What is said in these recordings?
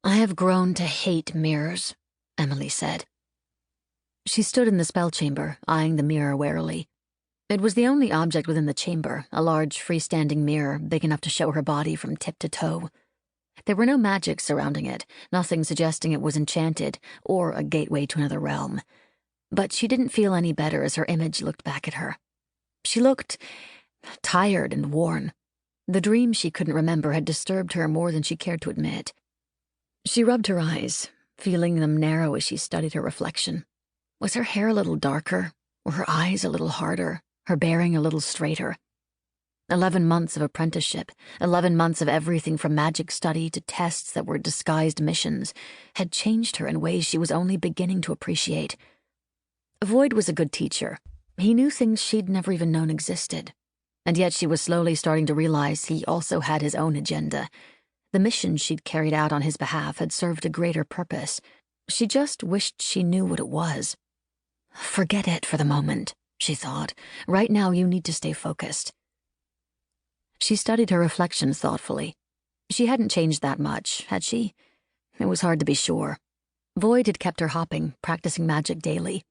I have grown to hate mirrors, Emily said. She stood in the spell chamber, eyeing the mirror warily. It was the only object within the chamber, a large freestanding mirror big enough to show her body from tip to toe. There were no magics surrounding it, nothing suggesting it was enchanted or a gateway to another realm. But she didn't feel any better as her image looked back at her. She looked tired and worn. The dream she couldn't remember had disturbed her more than she cared to admit. She rubbed her eyes, feeling them narrow as she studied her reflection. Was her hair a little darker? Were her eyes a little harder? Her bearing a little straighter? 11 months of apprenticeship, 11 months of everything from magic study to tests that were disguised missions, had changed her in ways she was only beginning to appreciate. Void was a good teacher. He knew things she'd never even known existed. And yet she was slowly starting to realize he also had his own agenda. The mission she'd carried out on his behalf had served a greater purpose. She just wished she knew what it was. Forget it for the moment, she thought. Right now you need to stay focused. She studied her reflections thoughtfully. She hadn't changed that much, had she? It was hard to be sure. Void had kept her hopping, practicing magic daily.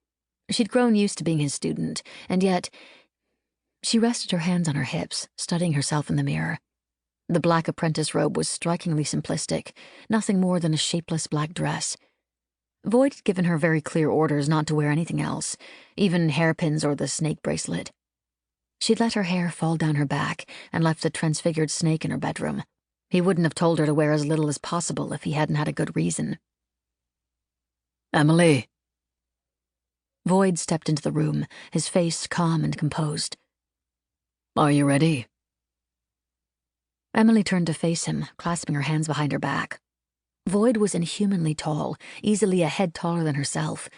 She'd grown used to being his student, and yet... She rested her hands on her hips, studying herself in the mirror. The black apprentice robe was strikingly simplistic, nothing more than a shapeless black dress. Void had given her very clear orders not to wear anything else, even hairpins or the snake bracelet. She'd let her hair fall down her back and left the transfigured snake in her bedroom. He wouldn't have told her to wear as little as possible if he hadn't had a good reason. Emily. Void stepped into the room, his face calm and composed. Are you ready? Emily turned to face him, clasping her hands behind her back. Void was inhumanly tall, easily a head taller than herself.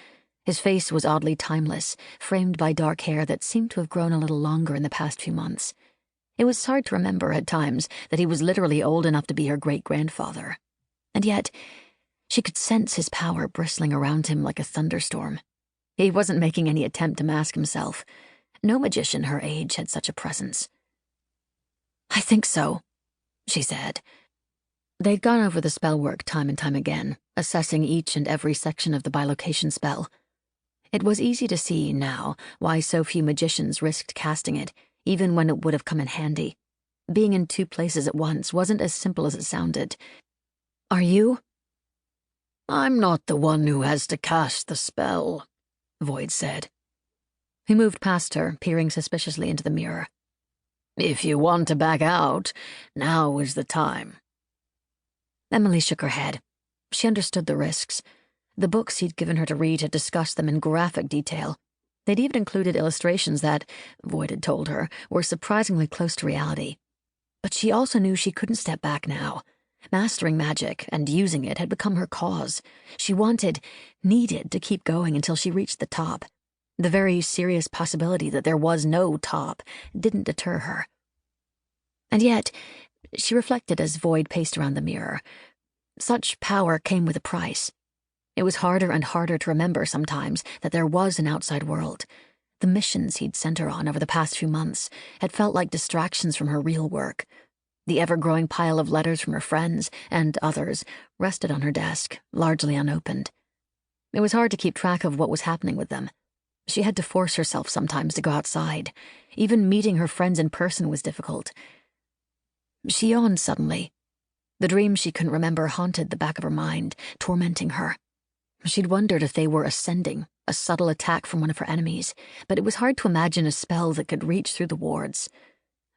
His face was oddly timeless, framed by dark hair that seemed to have grown a little longer in the past few months. It was hard to remember at times that he was literally old enough to be her great-grandfather. And yet, she could sense his power bristling around him like a thunderstorm. He wasn't making any attempt to mask himself. No magician her age had such a presence. I think so, she said. They'd gone over the spell work time and time again, assessing each and every section of the bilocation spell. It was easy to see, now, why so few magicians risked casting it, even when it would have come in handy. Being in 2 places at once wasn't as simple as it sounded. Are you? I'm not the one who has to cast the spell, Void said. He moved past her, peering suspiciously into the mirror. If you want to back out, now is the time. Emily shook her head. She understood the risks. The books he'd given her to read had discussed them in graphic detail. They'd even included illustrations that, Void had told her, were surprisingly close to reality. But she also knew she couldn't step back now. Mastering magic and using it had become her cause. She needed to keep going until she reached the top. The very serious possibility that there was no top didn't deter her. And yet, she reflected as Void paced around the mirror, such power came with a price. It was harder and harder to remember sometimes that there was an outside world. The missions he'd sent her on over the past few months had felt like distractions from her real work. The ever-growing pile of letters from her friends and others rested on her desk, largely unopened. It was hard to keep track of what was happening with them. She had to force herself sometimes to go outside. Even meeting her friends in person was difficult. She yawned suddenly. The dreams she couldn't remember haunted the back of her mind, tormenting her. She'd wondered if they were ascending, a subtle attack from one of her enemies, but it was hard to imagine a spell that could reach through the wards.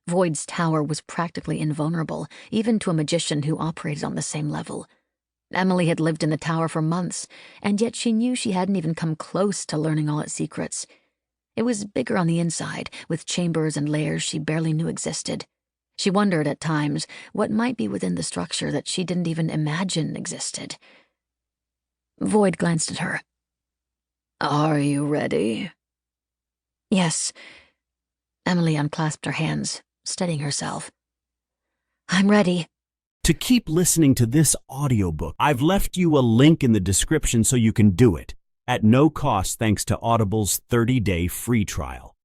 Void's tower was practically invulnerable, even to a magician who operated on the same level. Emily had lived in the tower for months, and yet she knew she hadn't even come close to learning all its secrets. It was bigger on the inside, with chambers and layers she barely knew existed. She wondered at times what might be within the structure that she didn't even imagine existed. Void glanced at her. Are you ready? Yes. Emily unclasped her hands, steadying herself. I'm ready. To keep listening to this audiobook, I've left you a link in the description so you can do it, at no cost thanks to Audible's 30-day free trial.